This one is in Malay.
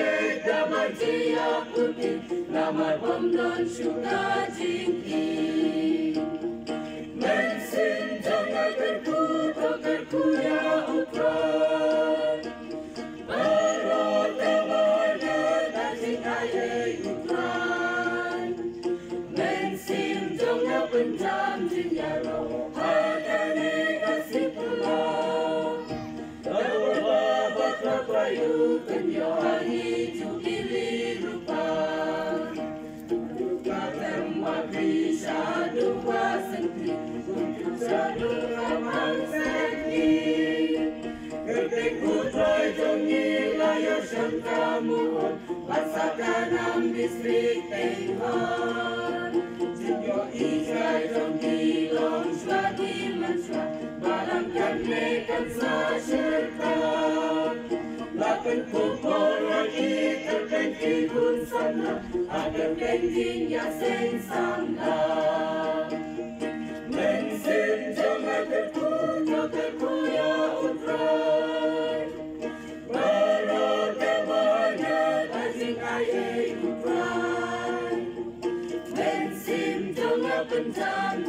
Cek damai dia putih, damai bom dan syuka jingki. Mensin jangan terku ya Ukraina. Baru damainya tajik ayai Ukraina. Mensin jangan pencam jinyaro, hadane kasih pulang. Bayu penyohangi jubili rupa Katem bisa dua senti untuk satu ramang senti Ketik putrai jongi layar syangkamuhon Pasakan ambis riktenghon Jinyo isai jongi long swagi manswa Balangkan mekan sa syertan Lapan pukul lagi terpenti pun sana Agar pentingnya sensangga Mensin jangan terku ya Ukraina Baru damainya tajik ayai Ukraina Mensin jangan pencam